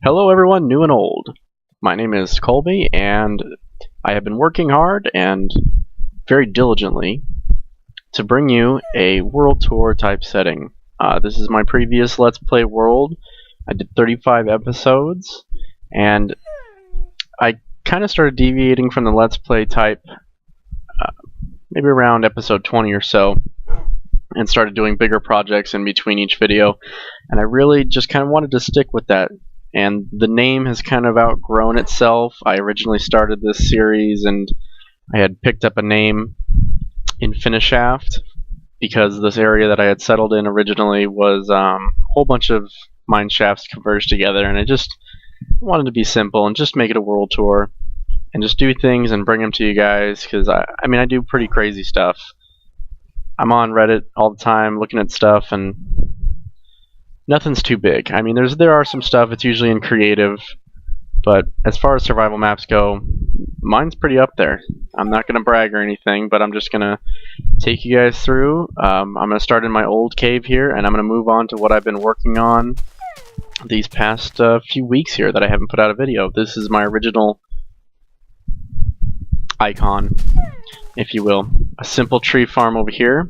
Hello everyone, new and old. My name is Colby, and I have been working hard and very diligently to bring you a world tour type setting. This is my previous Let's Play world. I did 35 episodes, and I kind of started deviating from the Let's Play type maybe around episode 20 or so, and started doing bigger projects in between each video, and I really just kind of wanted to stick with that. And the name has kind of outgrown itself. I originally started this series and I had picked up a name, Infinishaft, because this area that I had settled in originally was a whole bunch of mine shafts converged together, and I just wanted to be simple and just make it a world tour and just do things and bring them to you guys, because I do pretty crazy stuff. I'm on Reddit all the time looking at stuff, and nothing's too big. I mean, there are some stuff. It's usually in creative, but as far as survival maps go, mine's pretty up there. I'm not going to brag or anything, but I'm just going to take you guys through. I'm going to start in my old cave here, and I'm going to move on to what I've been working on these past few weeks here that I haven't put out a video. This is my original icon, if you will. A simple tree farm over here.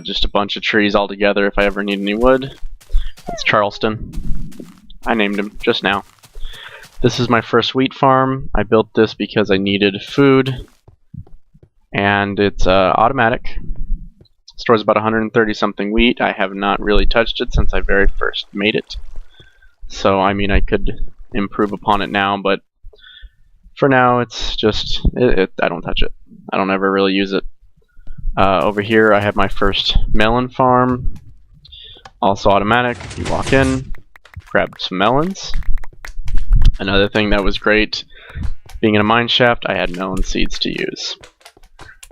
Just a bunch of trees all together if I ever need any wood. That's Charleston. I named him just now. This is my first wheat farm. I built this because I needed food, and it's automatic. Stores about 130 something wheat. I have not really touched it since I very first made it. So I mean, I could improve upon it now, but for now it's just I don't touch it. I don't ever really use it. Over here I have my first melon farm, also automatic. You walk in, grab some melons. Another thing that was great, being in a mine shaft, I had melon seeds to use.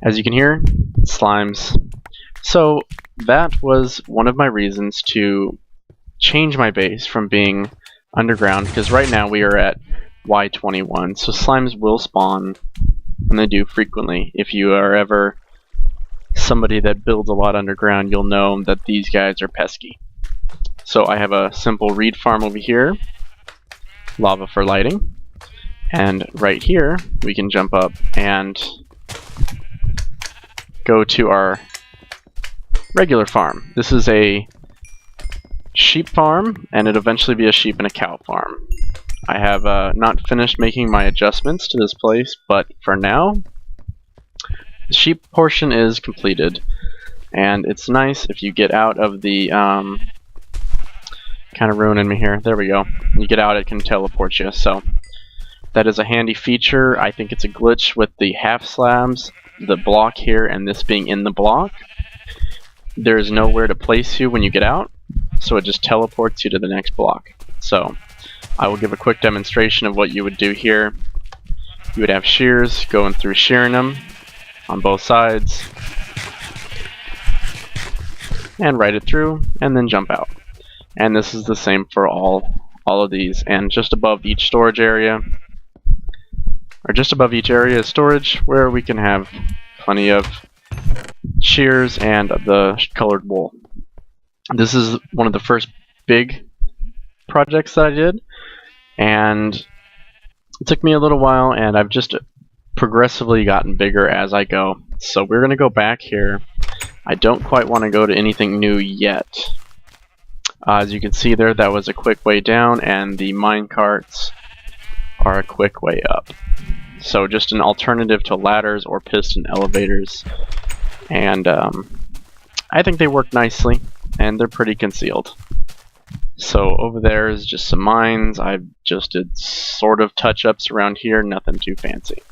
As you can hear, slimes. So that was one of my reasons to change my base from being underground, because right now we are at Y21, so slimes will spawn, and they do frequently. If you are ever somebody that builds a lot underground, you'll know that these guys are pesky. So I have a simple reed farm over here, lava for lighting, and right here we can jump up and go to our regular farm. This is a sheep farm, and it'll eventually be a sheep and a cow farm. I have not finished making my adjustments to this place, but for now the sheep portion is completed, and it's nice if you get out of the kind of ruining me here. There we go. You get out, it can teleport you, so that is a handy feature. I think it's a glitch with the half slabs, the block here, and this being in the block. There is nowhere to place you when you get out, so it just teleports you to the next block. So I will give a quick demonstration of what you would do here. You would have shears going through shearing them on both sides, and ride it through, and then jump out. And this is the same for all of these. And just above each storage area, or just above each area is storage, where we can have plenty of shears and the colored wool. This is one of the first big projects that I did, and it took me a little while, and I've just progressively gotten bigger as I go. So we're going to go back here. I don't quite want to go to anything new yet. As you can see there, that was a quick way down, and the minecarts are a quick way up. So just an alternative to ladders or piston elevators. And I think they work nicely, and they're pretty concealed. So over there is just some mines. I just did sort of touch-ups around here, nothing too fancy.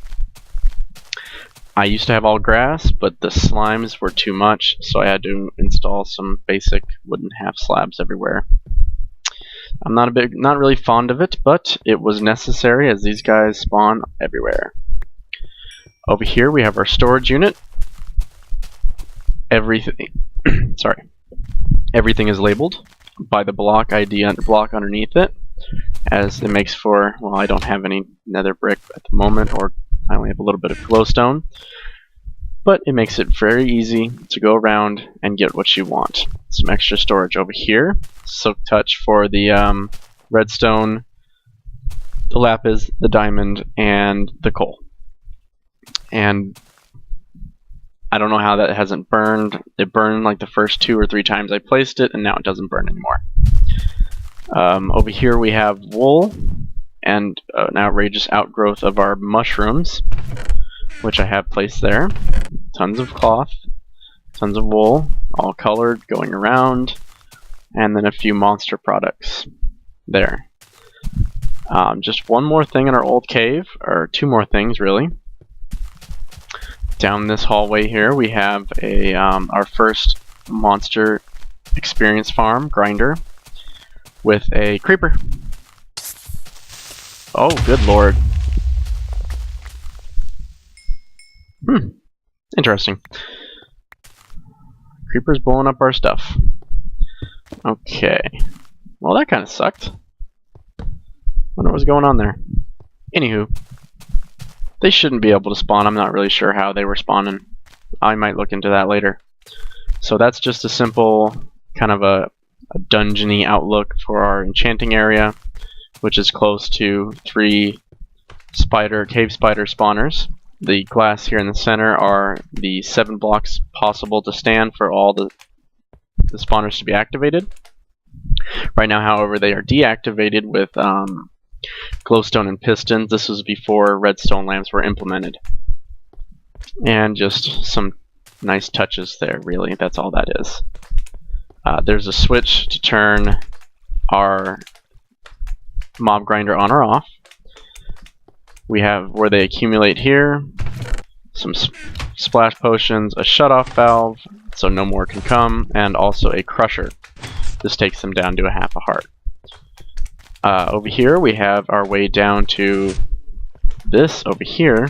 I used to have all grass, but the slimes were too much, so I had to install some basic wooden half slabs everywhere. I'm not really fond of it, but it was necessary as these guys spawn everywhere. Over here we have our storage unit. Everything is labeled by the block ID block underneath it, as it makes for, well, I don't have any nether brick at the moment, or I only have a little bit of glowstone, but it makes it very easy to go around and get what you want. Some extra storage over here, silk touch for the redstone, the lapis, the diamond, and the coal. And I don't know how that hasn't burned. It burned like the first 2 or 3 times I placed it, and now it doesn't burn anymore. Over here we have wool and an outrageous outgrowth of our mushrooms, which I have placed there. Tons of cloth, tons of wool, all colored, going around, and then a few monster products there. Just one more thing in our old cave, or 2 more things really. Down this hallway here we have a our first monster experience farm grinder with a creeper. Oh, good lord. Interesting. Creeper's blowing up our stuff. Okay. Well, that kind of sucked. Wonder what's going on there. Anywho, they shouldn't be able to spawn. I'm not really sure how they were spawning. I might look into that later. So that's just a simple kind of a dungeony outlook for our enchanting area, which is close to 3 cave spider spawners. The glass here in the center are the 7 blocks possible to stand for all the spawners to be activated. Right now, however, they are deactivated with glowstone and pistons. This was before redstone lamps were implemented. And just some nice touches there, really. That's all that is. There's a switch to turn our mob grinder on or off. We have where they accumulate here, some splash potions, a shut-off valve, so no more can come, and also a crusher. This takes them down to a half a heart. Over here we have our way down to this over here,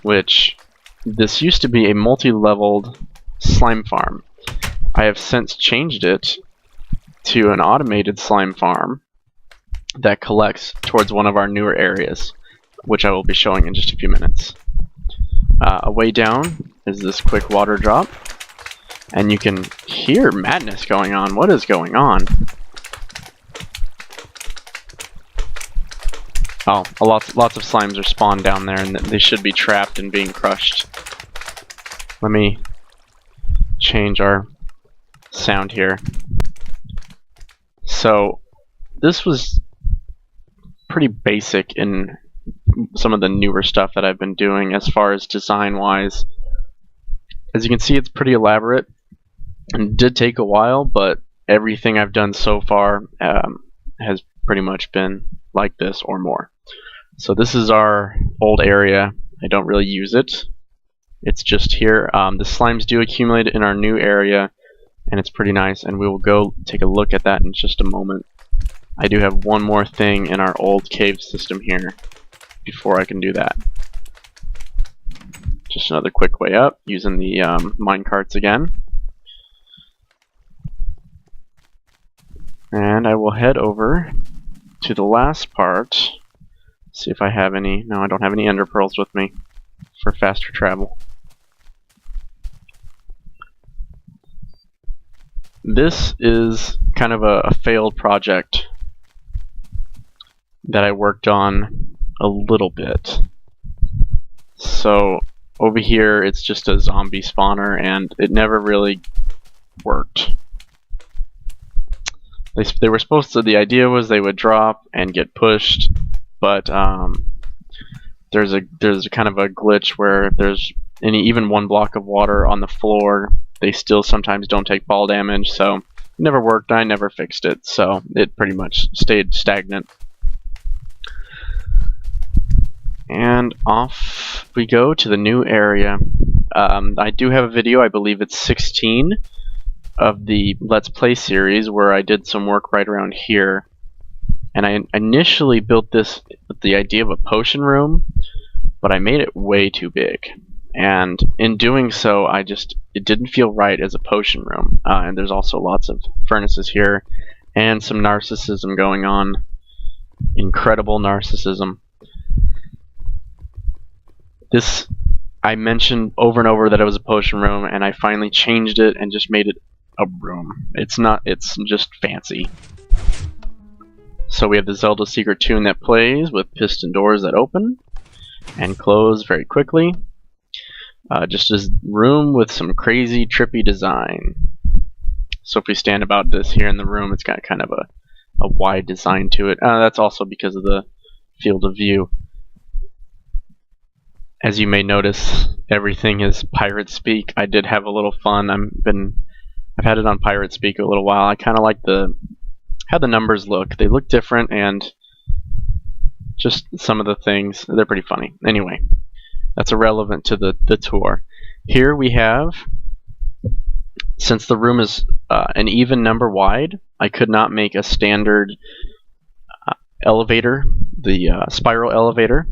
which this used to be a multi-leveled slime farm. I have since changed it to an automated slime farm that collects towards one of our newer areas, which I will be showing in just a few minutes. A way down is this quick water drop, and you can hear madness going on. What is going on? Oh, lots of slimes are spawned down there, and they should be trapped and being crushed. Let me change our sound here. So this was pretty basic in some of the newer stuff that I've been doing as far as design wise. As you can see, it's pretty elaborate and it did take a while, but everything I've done so far has pretty much been like this or more. So this is our old area. I don't really use it. It's just here. The slimes do accumulate in our new area, and it's pretty nice, and we will go take a look at that in just a moment. I do have one more thing in our old cave system here before I can do that. Just another quick way up using the minecarts again. And I will head over to the last part. See if I have any. No, I don't have any ender pearls with me for faster travel. This is kind of a failed project that I worked on a little bit. So over here it's just a zombie spawner and it never really worked. They were supposed to, the idea was they would drop and get pushed, but there's a kind of a glitch where if there's even 1 block of water on the floor, they still sometimes don't take fall damage, so it never worked. I never fixed it, so it pretty much stayed stagnant. And off we go to the new area. I do have a video, I believe it's 16, of the Let's Play series where I did some work right around here. And I initially built this with the idea of a potion room, but I made it way too big. And in doing so, it didn't feel right as a potion room. And there's also lots of furnaces here and some narcissism going on. Incredible narcissism. This, I mentioned over and over that it was a potion room, and I finally changed it and just made it a room. It's just fancy. So we have the Zelda secret tune that plays with piston doors that open and close very quickly. Just a room with some crazy trippy design. So if we stand about this here in the room, it's got kind of a wide design to it. That's also because of the field of view. As you may notice, everything is pirate speak. I did have a little fun. I've had it on pirate speak a little while. I kind of like how the numbers look. They look different, and just some of the things, they're pretty funny. Anyway, that's irrelevant to the tour. Here we have, since the room is an even number wide, I could not make a standard elevator, the spiral elevator.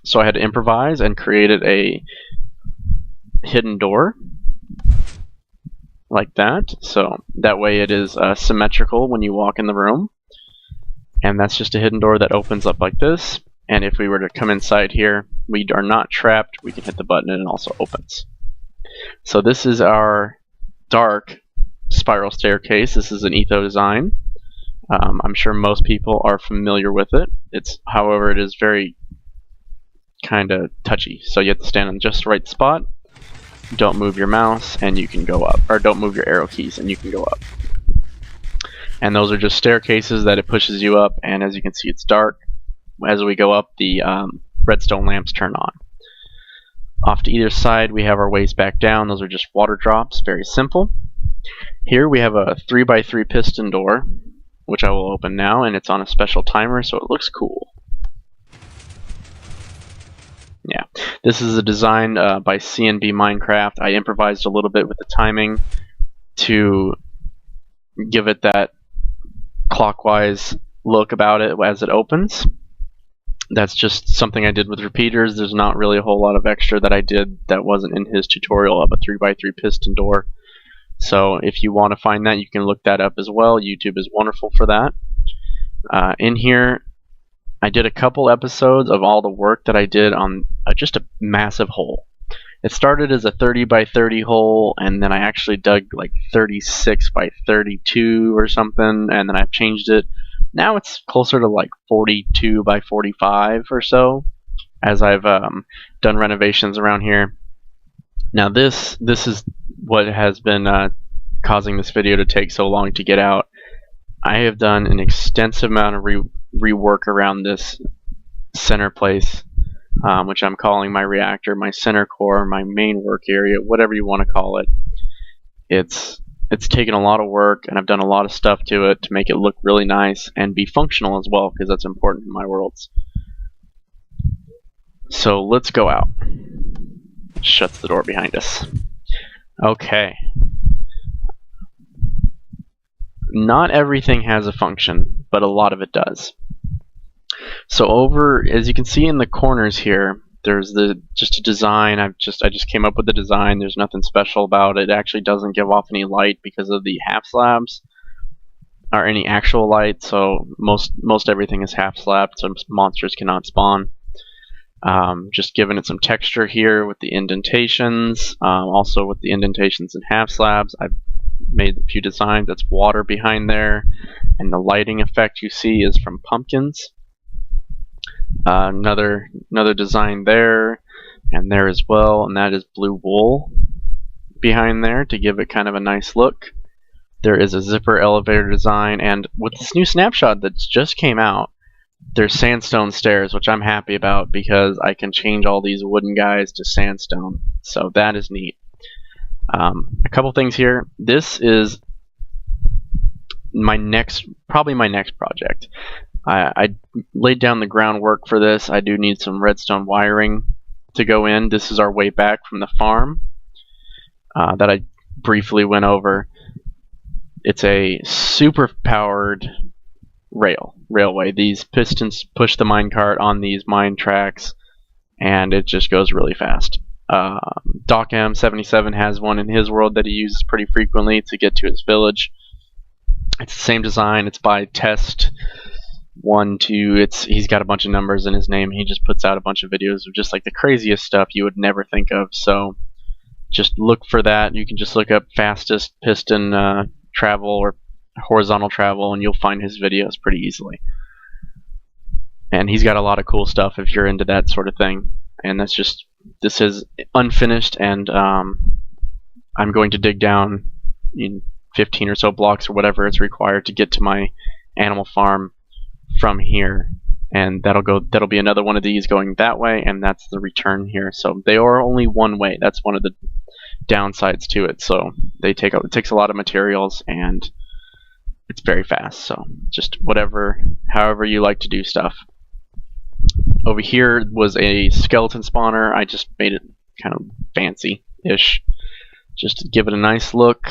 So I had to improvise and created a hidden door like that. So that way it is symmetrical when you walk in the room. And that's just a hidden door that opens up like this. And if we were to come inside here, we are not trapped. We can hit the button and it also opens. So this is our dark spiral staircase. This is an Etho design. I'm sure most people are familiar with it. However, it is very kind of touchy. So you have to stand in just the right spot. Don't move your mouse and you can go up. Or don't move your arrow keys and you can go up. And those are just staircases that it pushes you up, and as you can see, it's dark. As we go up, the redstone lamps turn on. Off to either side, we have our ways back down. Those are just water drops, very simple. Here we have a 3x3 piston door, which I will open now, and it's on a special timer, so it looks cool. Yeah, this is a design by CNB Minecart. I improvised a little bit with the timing to give it that clockwise look about it as it opens. That's just something I did with repeaters. There's not really a whole lot of extra that I did that wasn't in his tutorial of a 3x3 piston door. So if you want to find that, you can look that up as well. YouTube is wonderful for that. In here, I did a couple episodes of all the work that I did on just a massive hole. It started as a 30x30 hole, and then I actually dug like 36x32 or something, and then I've changed it. Now it's closer to like 42x45 or so, as I've done renovations around here. Now this is what has been causing this video to take so long to get out. I have done an extensive amount of rework around this center place, which I'm calling my reactor, my center core, my main work area, whatever you want to call it. It's taken a lot of work, and I've done a lot of stuff to it to make it look really nice and be functional as well, because that's important in my worlds. So let's go out. Shuts the door behind us. Okay. Not everything has a function, but a lot of it does. So over, as you can see in the corners here, there's just a design. I just came up with the design. There's nothing special about it. It actually doesn't give off any light because of the half slabs, or any actual light. So most everything is half slabbed, so monsters cannot spawn. Just giving it some texture here with the indentations. Also with the indentations and half slabs, I've made a few designs. That's water behind there, and the lighting effect you see is from pumpkins. Another design there and there as well, and that is blue wool behind there to give it kind of a nice look. There is a zipper elevator design, and with this new snapshot that just came out, there's sandstone stairs, which I'm happy about because I can change all these wooden guys to sandstone, so that is neat. A couple things here. This is probably my next project. I laid down the groundwork for this. I do need some redstone wiring to go in. This is our way back from the farm that I briefly went over. It's a super powered railway. These pistons push the minecart on these mine tracks, and it just goes really fast. Doc M77 has one in his world that he uses pretty frequently to get to his village. It's the same design. It's by Test 1, 2. He's got a bunch of numbers in his name. He just puts out a bunch of videos of just like the craziest stuff you would never think of. So just look for that. You can just look up fastest piston travel or horizontal travel, and you'll find his videos pretty easily. And he's got a lot of cool stuff if you're into that sort of thing. And this is unfinished, and I'm going to dig down in 15 or so blocks or whatever it's required to get to my animal farm from here. And that'll be another one of these going that way, and that's the return here. So they are only one way. That's one of the downsides to it. So it takes a lot of materials, and it's very fast. So just however you like to do stuff. Over here was a skeleton spawner. I just made it kind of fancy-ish, just to give it a nice look.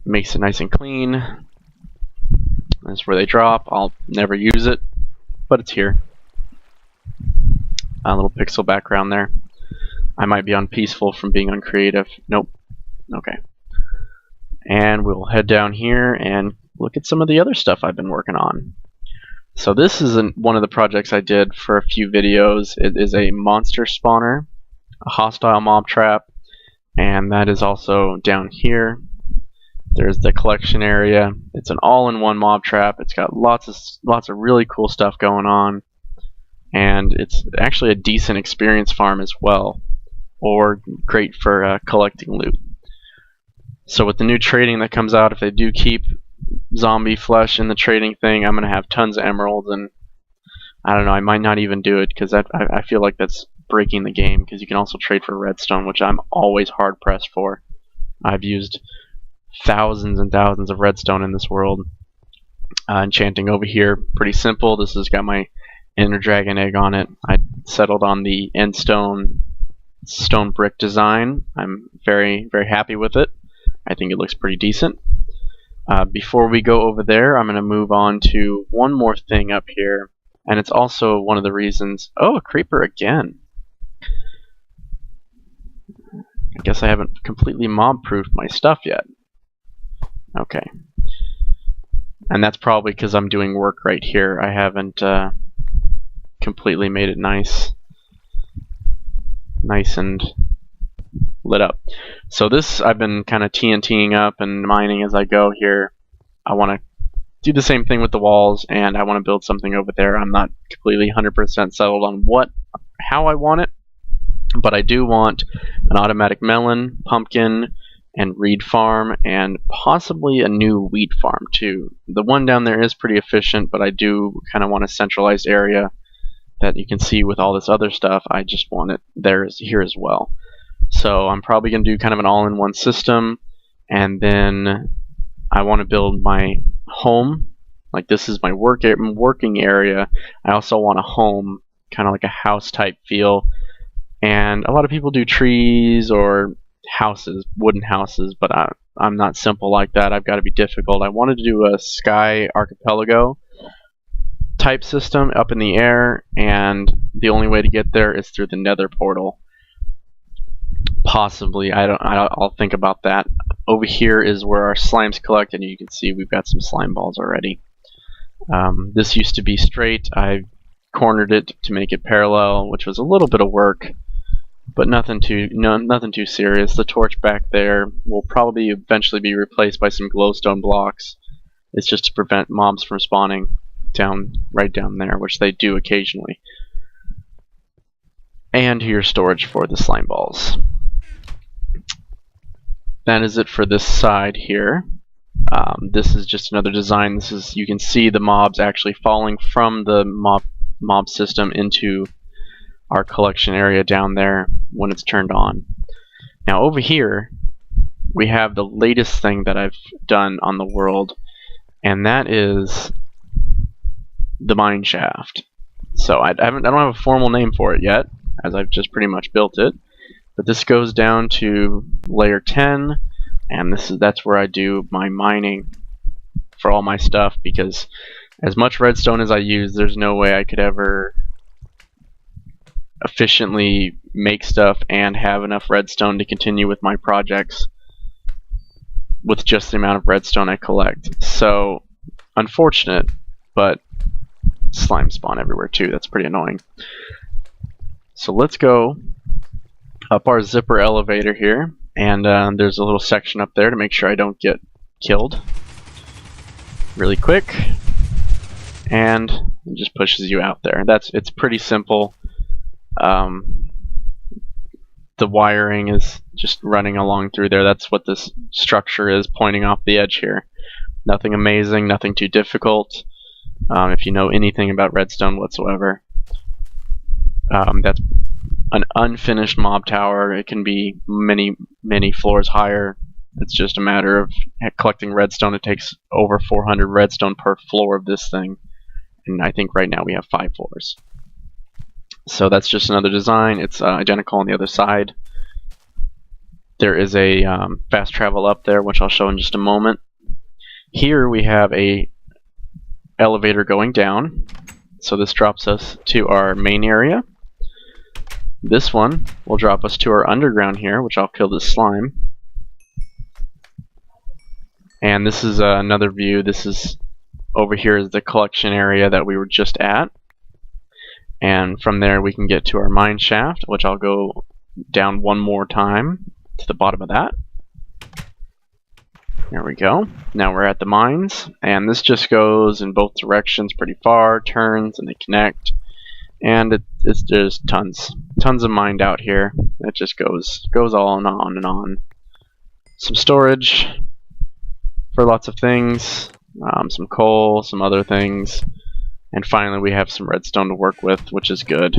Makes it nice and clean. That's where they drop. I'll never use it, but it's here. A little pixel background there. I might be on peaceful from being on creative. Nope. Okay. And we'll head down here and look at some of the other stuff I've been working on. So this is one of the projects I did for a few videos. It is a monster spawner, a hostile mob trap, and that is also down here. There's the collection area. It's an all-in-one mob trap. It's got lots of really cool stuff going on, and it's actually a decent experience farm as well, or great for collecting loot. So with the new trading that comes out, if they do keep zombie flesh in the trading thing, I'm gonna have tons of emeralds, and I don't know, I might not even do it because I feel like that's breaking the game, because you can also trade for redstone, which I'm always hard pressed for. I've used thousands and thousands of redstone in this world. Enchanting over here, pretty simple. This has got my Ender Dragon egg on it. I settled on the end stone brick design. I'm very, very happy with it. I think it looks pretty decent. Before we go over there, I'm going to move on to one more thing up here, and it's also one of the reasons... Oh, a creeper again. I guess I haven't completely mob-proofed my stuff yet. Okay. And that's probably because I'm doing work right here. I haven't completely made it nice and lit up. So this I've been kind of TNTing up and mining as I go here. I want to do the same thing with the walls, and I want to build something over there. I'm not completely 100% settled on how I want it, but I do want an automatic melon, pumpkin, and reed farm, and possibly a new wheat farm too. The one down there is pretty efficient, but I do kind of want a centralized area that you can see with all this other stuff. I just want it here as well. So I'm probably going to do kind of an all-in-one system, and then I want to build my home. Like, this is my working area. I also want a home, kind of like a house type feel. And a lot of people do trees or houses, wooden houses, but I'm not simple like that. I've got to be difficult. I wanted to do a sky archipelago type system up in the air, and the only way to get there is through the nether portal. Possibly. I'll think about that. Over here is where our slimes collect, and you can see we've got some slime balls already. This used to be straight. I cornered it to make it parallel, which was a little bit of work, but nothing too serious. The torch back there will probably eventually be replaced by some glowstone blocks. It's just to prevent mobs from spawning right down there, which they do occasionally. And here's storage for the slime balls. That is it for this side here. This is just another design. You can see the mobs actually falling from the mob system into our collection area down there when it's turned on. Now over here we have the latest thing that I've done on the world, and that is the mine shaft. So I don't have a formal name for it yet, as I've just pretty much built it. But this goes down to layer 10, and that's where I do my mining for all my stuff, because as much redstone as I use, there's no way I could ever efficiently make stuff and have enough redstone to continue with my projects with just the amount of redstone I collect. So, unfortunate, but slime spawn everywhere too. That's pretty annoying. So let's go up our zipper elevator here, and there's a little section up there to make sure I don't get killed really quick, and it just pushes you out there. It's pretty simple. The wiring is just running along through there. That's what this structure is, pointing off the edge here. Nothing amazing, nothing too difficult. If you know anything about redstone whatsoever. That's an unfinished mob tower. It can be many floors higher. It's just a matter of collecting redstone. It takes over 400 redstone per floor of this thing, and I think right now we have 5 floors. So that's just another design. It's identical on the other side. There is a fast travel up there, which I'll show in just a moment. Here we have a elevator going down, so this drops us to our main area. This one will drop us to our underground here, which I'll kill this slime. And this is another view. This is over here is the collection area that we were just at. And from there we can get to our mine shaft, which I'll go down one more time to the bottom of that. There we go. Now we're at the mines, and this just goes in both directions pretty far, turns, and they connect. And it's just tons of mine out here. It just goes on and on. Some storage for lots of things, some coal, some other things, and finally we have some redstone to work with, which is good.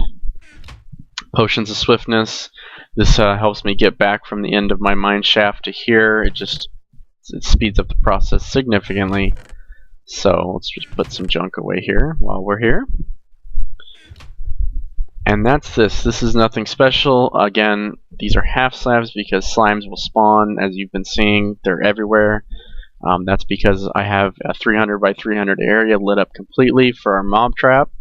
Potions of swiftness. This helps me get back from the end of my mine shaft to here. It speeds up the process significantly. So let's just put some junk away here while we're here. And that's this. This is nothing special. Again, these are half slabs because slimes will spawn, as you've been seeing. They're everywhere. That's because I have a 300 by 300 area lit up completely for our mob trap.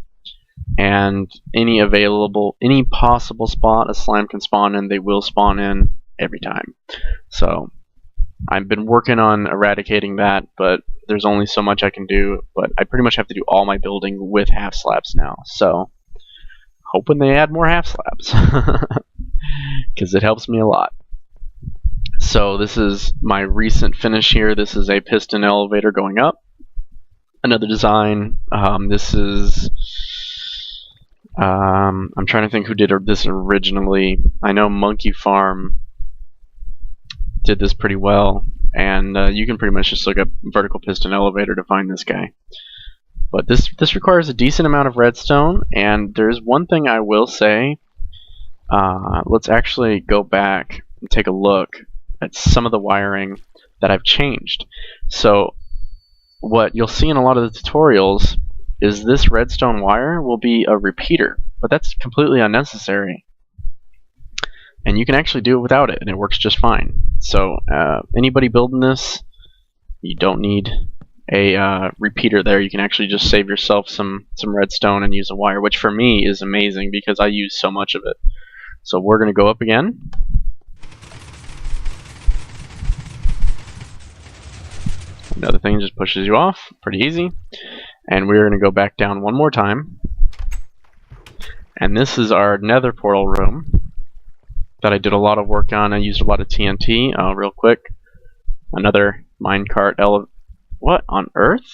And any possible spot a slime can spawn in, they will spawn in every time. So I've been working on eradicating that, but there's only so much I can do. But I pretty much have to do all my building with half slabs now. So hoping they add more half slabs because it helps me a lot. So this is my recent finish here. This is a piston elevator going up. Another design. This is I'm trying to think who did this originally. I know Monkey Farm did this pretty well, and you can pretty much just look up vertical piston elevator to find this guy. But this requires a decent amount of redstone, and there's one thing I will say. Let's actually go back and take a look at some of the wiring that I've changed. So what you'll see in a lot of the tutorials is this redstone wire will be a repeater, but that's completely unnecessary. And you can actually do it without it, and it works just fine. So anybody building this, you don't need a repeater there. You can actually just save yourself some redstone and use a wire, which for me is amazing because I use so much of it. So we're going to go up again. Another thing just pushes you off, pretty easy. And we're going to go back down one more time. And this is our nether portal room that I did a lot of work on. I used a lot of TNT. Real quick, another minecart what on earth?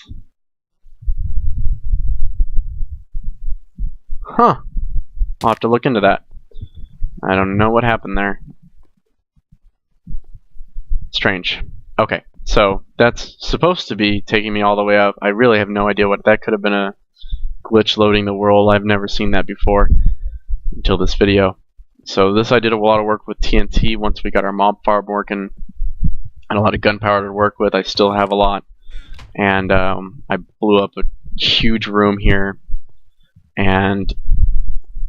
Huh. I'll have to look into that. I don't know what happened there. Strange. Okay, so that's supposed to be taking me all the way up. I really have no idea what that could have been, a glitch loading the world. I've never seen that before until this video. So this, I did a lot of work with TNT once we got our mob farm working, and a lot of gunpowder to work with. I still have a lot. And I blew up a huge room here, and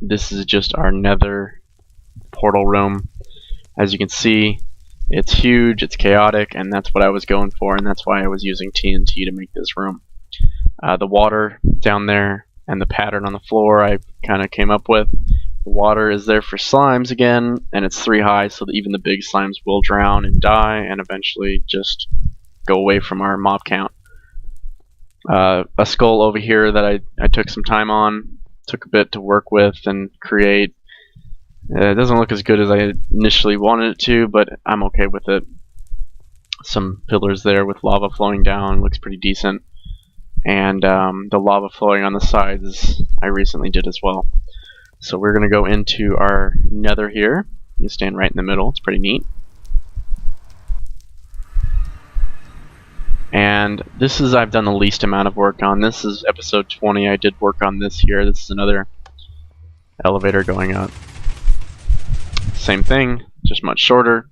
this is just our nether portal room. As you can see, it's huge, it's chaotic, and that's what I was going for, and that's why I was using TNT to make this room. The water down there and the pattern on the floor I kind of came up with. The water is there for slimes again, and it's 3 high, so that even the big slimes will drown and die and eventually just go away from our mob count. A skull over here that I took some time on, took a bit to work with and create. It doesn't look as good as I initially wanted it to, but I'm okay with it. some pillars there with lava flowing down. Looks pretty decent. And the lava flowing on the sides I recently did as well. So we're going to go into our nether here. You stand right in the middle. It's pretty neat. And this is, I've done the least amount of work on. This is episode 20. I did work on this here. This is another elevator going up. Same thing, just much shorter.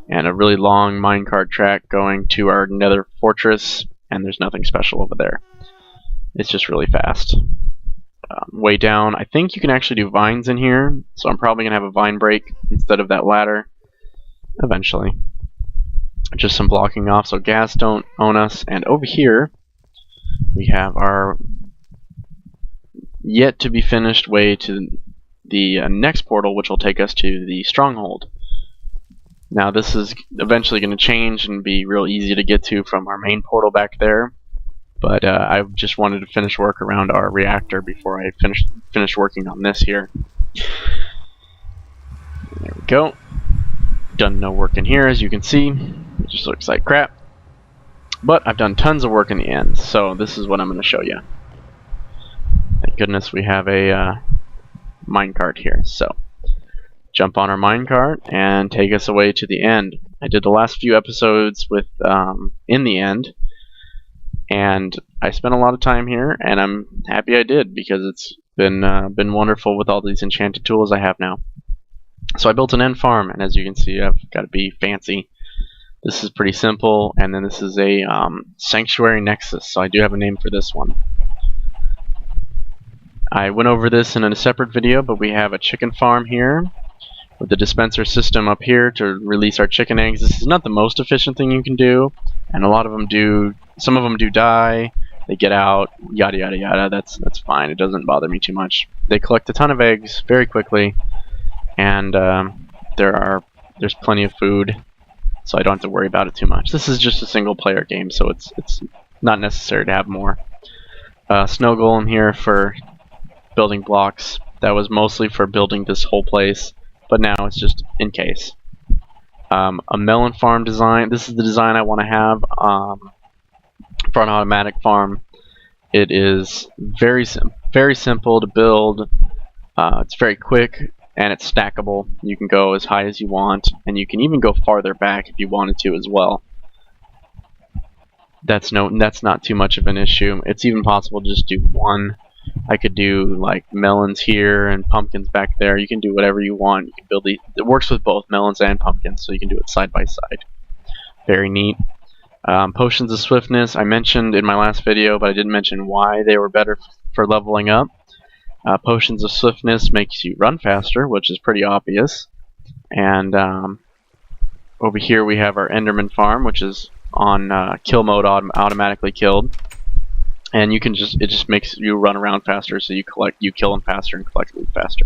And a really long minecart track going to our nether fortress. And there's nothing special over there. It's just really fast. Way down, I think you can actually do vines in here. So I'm probably going to have a vine break instead of that ladder. Eventually. Just some blocking off so gas don't own us. And over here we have our yet to be finished way to the next portal, which will take us to the stronghold. Now this is eventually going to change and be real easy to get to from our main portal back there, but I just wanted to finish work around our reactor before I finish working on this here. There we go. Done no work in here, as you can see. It just looks like crap. But I've done tons of work in the end, so this is what I'm going to show you. Thank goodness we have a minecart here. So jump on our minecart and take us away to the end. I did the last few episodes with in the end, and I spent a lot of time here, and I'm happy I did because it's been wonderful with all these enchanted tools I have now. So I built an end farm, and as you can see, I've got to be fancy. This is pretty simple, and then this is a sanctuary nexus, so I do have a name for this one. I went over this in a separate video, but we have a chicken farm here with the dispenser system up here to release our chicken eggs. This is not the most efficient thing you can do, and a lot of them do. Some of them do die. They get out, yada yada yada. That's fine. It doesn't bother me too much. They collect a ton of eggs very quickly, and there's plenty of food, so I don't have to worry about it too much. This is just a single player game, so it's not necessary to have more. Snow golem here for building blocks. That was mostly for building this whole place, but now it's just in case. A melon farm design. This is the design I want to have for an automatic farm. It is very simple to build. It's very quick, and it's stackable. You can go as high as you want, and you can even go farther back if you wanted to as well. That's not too much of an issue. It's even possible to just do one. I could do like melons here and pumpkins back there. You can do whatever you want. You can build it works with both melons and pumpkins, so you can do it side by side. Very neat. Potions of swiftness I mentioned in my last video, but I didn't mention why they were better for leveling up. Potions of swiftness makes you run faster, which is pretty obvious. And over here we have our Enderman farm, which is on kill mode, automatically killed. And it just makes you run around faster, so you kill them faster and collect loot faster.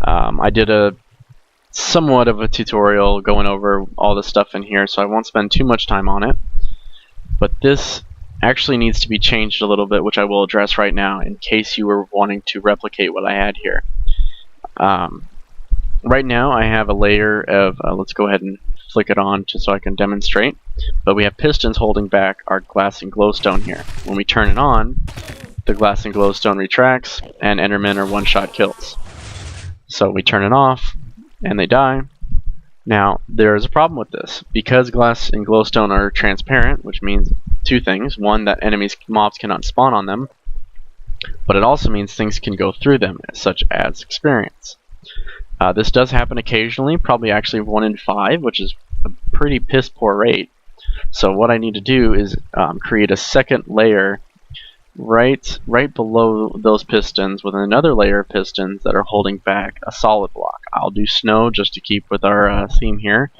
I did somewhat of a tutorial going over all the stuff in here, so I won't spend too much time on it. But this actually needs to be changed a little bit, which I will address right now in case you were wanting to replicate what I had here. Right now I have a layer of, let's go ahead and flick it on just so I can demonstrate, but we have pistons holding back our glass and glowstone here. When we turn it on, the glass and glowstone retracts, and Endermen are one-shot kills. So we turn it off, and they die. Now, there is a problem with this. Because glass and glowstone are transparent, which means two things. One, that mobs cannot spawn on them, but it also means things can go through them, such as experience. This does happen occasionally, probably actually 1 in 5, which is a pretty piss poor rate. So what I need to do is create a second layer right below those pistons with another layer of pistons that are holding back a solid block. I'll do snow just to keep with our theme here,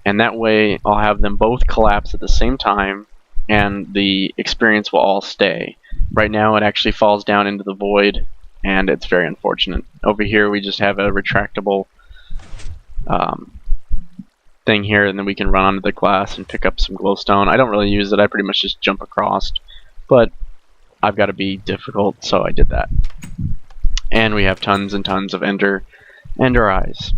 and that way I'll have them both collapse at the same time, and the experience will all stay. Right now it actually falls down into the void, and it's very unfortunate. Over here we just have a retractable thing here, and then we can run onto the glass and pick up some glowstone. I don't really use it, I pretty much just jump across, but I've got to be difficult, so I did that. And we have tons and tons of ender eyes.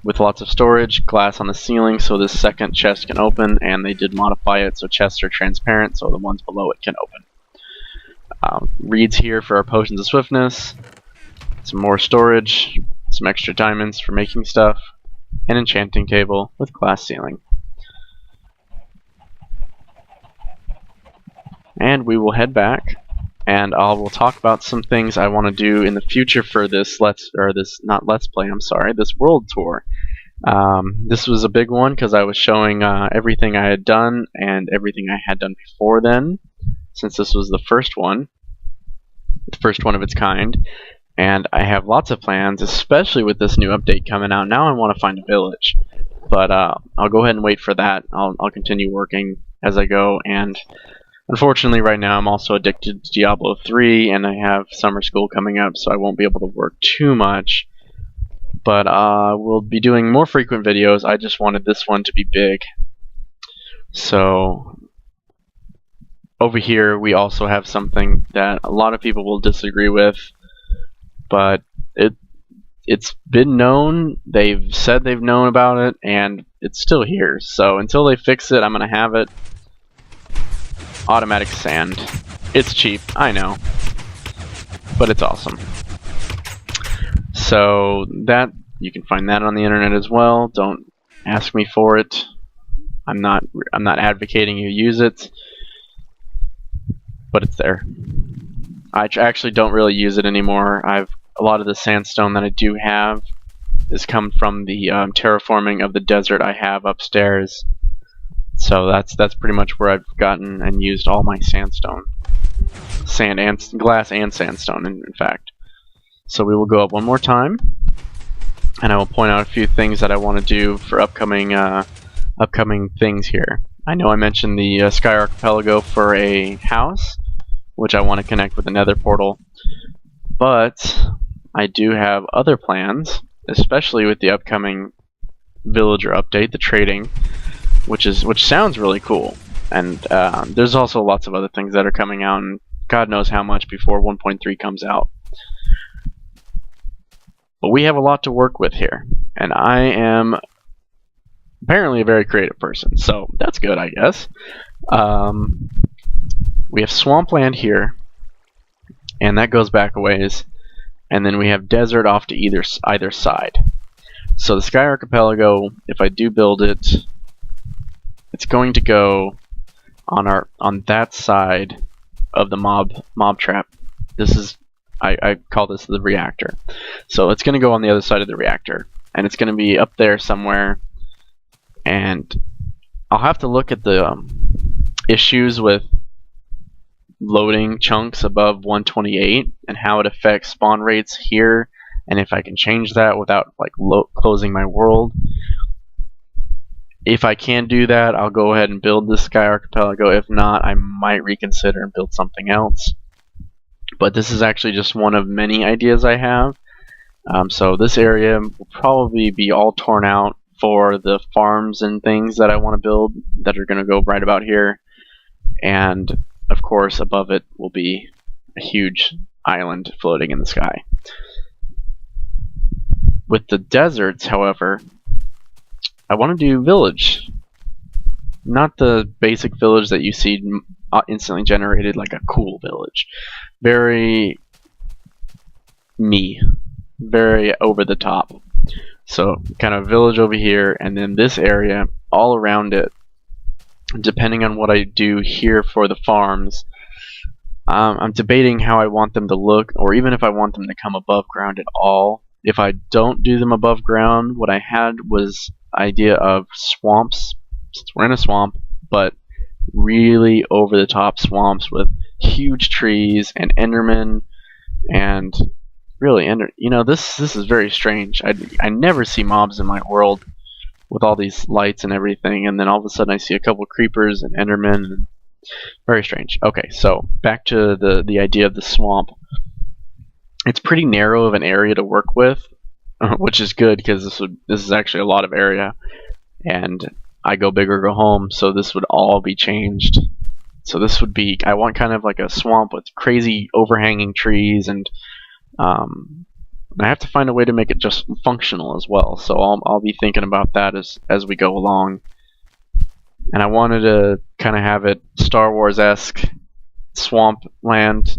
with lots of storage, glass on the ceiling so this second chest can open, and they did modify it so chests are transparent so the ones below it can open. Reeds here for our potions of swiftness, some more storage, some extra diamonds for making stuff, an enchanting table with glass ceiling. And we will head back, and I will talk about some things I want to do in the future for this this world tour. This was a big one because I was showing everything I had done and everything I had done before then, since this was the first one of its kind. And I have lots of plans, especially with this new update coming out. Now I want to find a village, but I'll go ahead and wait for that. I'll continue working as I go, and unfortunately right now I'm also addicted to Diablo 3, and I have summer school coming up, so I won't be able to work too much. But we'll be doing more frequent videos. I just wanted this one to be big. So over here we also have something that a lot of people will disagree with, but it's been known, they've said they've known about it, and it's still here. So until they fix it, I'm gonna have it. Automatic sand. It's cheap, I know, but it's awesome. So that, you can find that on the internet as well. Don't ask me for it. I'm not advocating you use it, but it's there. I actually don't really use it anymore. A lot of the sandstone that I do have is come from the terraforming of the desert I have upstairs. So that's pretty much where I've gotten and used all my sandstone, sand and glass and sandstone, in fact. So we will go up one more time, and I will point out a few things that I want to do for upcoming things here. I know I mentioned the Sky Archipelago for a house, which I want to connect with a nether portal, but I do have other plans, especially with the upcoming villager update, the trading, which sounds really cool. And there's also lots of other things that are coming out, and God knows how much before 1.3 comes out. But we have a lot to work with here, and I am apparently a very creative person, so that's good, I guess. We have swampland here, and that goes back a ways, and then we have desert off to either side. So the Sky Archipelago, if I do build it, it's going to go on that side of the mob trap. This is, I call this the reactor. So it's going to go on the other side of the reactor, and it's going to be up there somewhere, and I'll have to look at the issues with loading chunks above 128 and how it affects spawn rates here, and if I can change that without like closing my world. If I can do that, I'll go ahead and build this Sky Archipelago. If not, I might reconsider and build something else. But this is actually just one of many ideas I have. So this area will probably be all torn out for the farms and things that I want to build that are going to go right about here. And of course, above it will be a huge island floating in the sky. With the deserts, however, I want to do village. Not the basic village that you see instantly generated, like a cool village. Very me. Very over the top. So kind of village over here, and then this area all around it. Depending on what I do here for the farms, I'm debating how I want them to look, or even if I want them to come above ground at all. If I don't do them above ground, what I had was idea of swamps, since we're in a swamp, but really over the top swamps with huge trees and Enderman, and really this is very strange. I never see mobs in my world with all these lights and everything, and then all of a sudden I see a couple creepers and Endermen, and very strange. Okay, so back to the idea of the swamp. It's pretty narrow of an area to work with, which is good because this is actually a lot of area, and I go big or go home, so this would all be changed. So this would be, I want kind of like a swamp with crazy overhanging trees and And I have to find a way to make it just functional as well. So I'll be thinking about that as we go along. And I wanted to kind of have it Star Wars-esque, swamp land,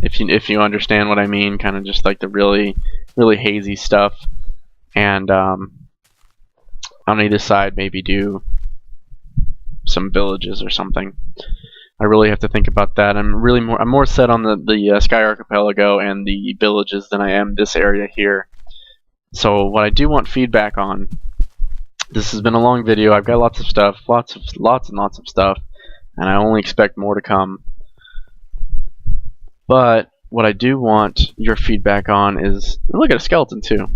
if you understand what I mean, kind of just like the really hazy stuff. And on either side, maybe do some villages or something. I really have to think about that. I'm more set on the Sky Archipelago and the villages than I am this area here. So what I do want feedback on. This has been a long video. I've got lots of stuff, lots and lots of stuff, and I only expect more to come. But what I do want your feedback on is, look at a skeleton too,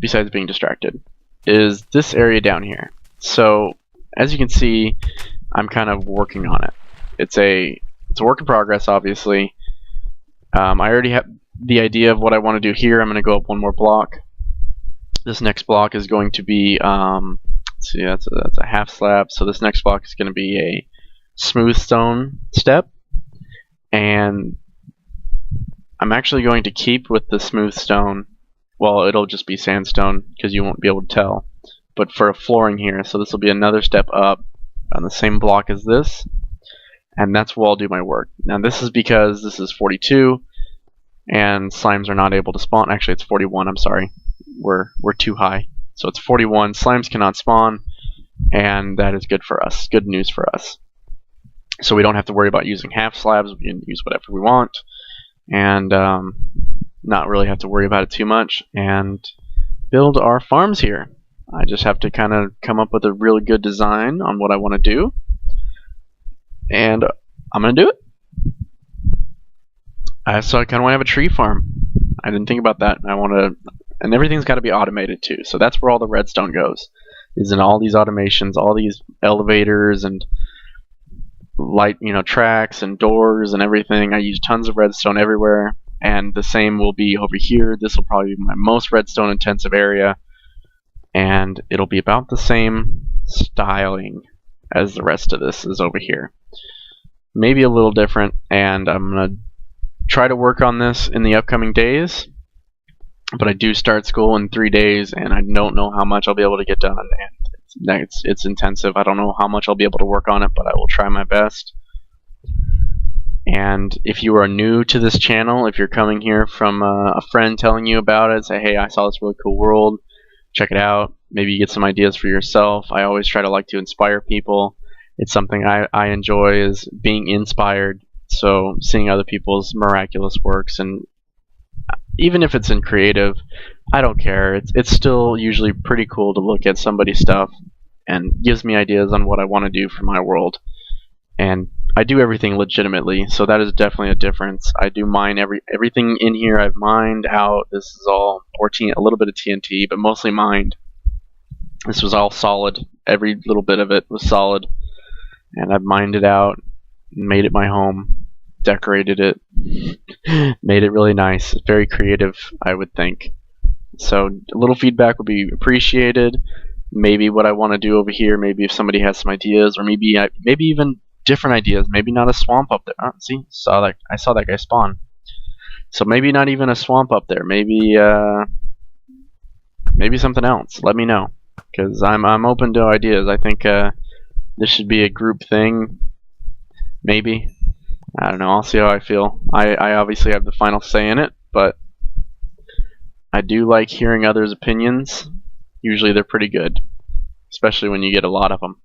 besides being distracted, is this area down here. So as you can see, I'm kind of working on it. It's a work in progress, obviously. I already have the idea of what I want to do here. I'm going to go up one more block. This next block is going to be, let's see, that's a half slab. So this next block is going to be a smooth stone step. And I'm actually going to keep with the smooth stone. Well, it'll just be sandstone because you won't be able to tell. But for a flooring here, so this will be another step up on the same block as this. And that's where I'll do my work. Now this is because this is 42 and slimes are not able to spawn. Actually, it's 41, I'm sorry. We're too high. So it's 41. Slimes cannot spawn, and that is good for us. Good news for us. So we don't have to worry about using half slabs. We can use whatever we want, and not really have to worry about it too much, and build our farms here. I just have to kind of come up with a really good design on what I want to do, and I'm going to do it. So I kind of want to have a tree farm. I didn't think about that. And everything's got to be automated too. So that's where all the redstone goes, is in all these automations, all these elevators and light, tracks and doors and everything. I use tons of redstone everywhere, and the same will be over here. This will probably be my most redstone intensive area, and it'll be about the same styling as the rest of this is over here. Maybe a little different, and I'm gonna try to work on this in the upcoming days. But I do start school in 3 days, and I don't know how much I'll be able to get done. And it's intensive. I don't know how much I'll be able to work on it, but I will try my best. And if you are new to this channel, if you're coming here from a friend telling you about it, say, hey, I saw this really cool world, check it out. Maybe you get some ideas for yourself. I always try to like to inspire people. It's something I enjoy, is being inspired. So seeing other people's miraculous works, and even if it's in creative, I don't care. It's still usually pretty cool to look at somebody's stuff and gives me ideas on what I want to do for my world. And I do everything legitimately, so that is definitely a difference. I do mine everything in here. I've mined out. This is all a little bit of TNT, but mostly mined. This was all solid. Every little bit of it was solid, and I've mined it out and made it my home. Decorated it, made it really nice. Very creative, I would think. So a little feedback would be appreciated. Maybe what I want to do over here, maybe if somebody has some ideas, or maybe even different ideas. Maybe not a swamp up there. Oh, see, I saw that guy spawn. So maybe not even a swamp up there. Maybe something else. Let me know, because I'm open to ideas. I think this should be a group thing. Maybe. I don't know, I'll see how I feel. I obviously have the final say in it, but I do like hearing others' opinions. Usually they're pretty good, especially when you get a lot of them.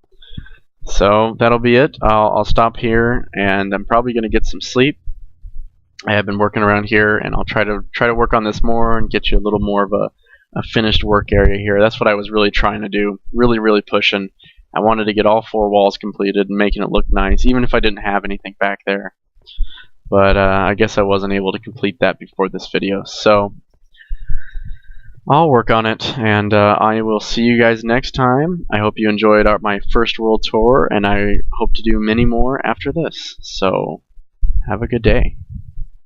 So that'll be it. I'll stop here, and I'm probably going to get some sleep. I have been working around here, and I'll try to work on this more and get you a little more of a finished work area here. That's what I was really trying to do, really pushing. I wanted to get all 4 walls completed and making it look nice, even if I didn't have anything back there. But I guess I wasn't able to complete that before this video. So I'll work on it, and I will see you guys next time. I hope you enjoyed my first world tour, and I hope to do many more after this. So have a good day.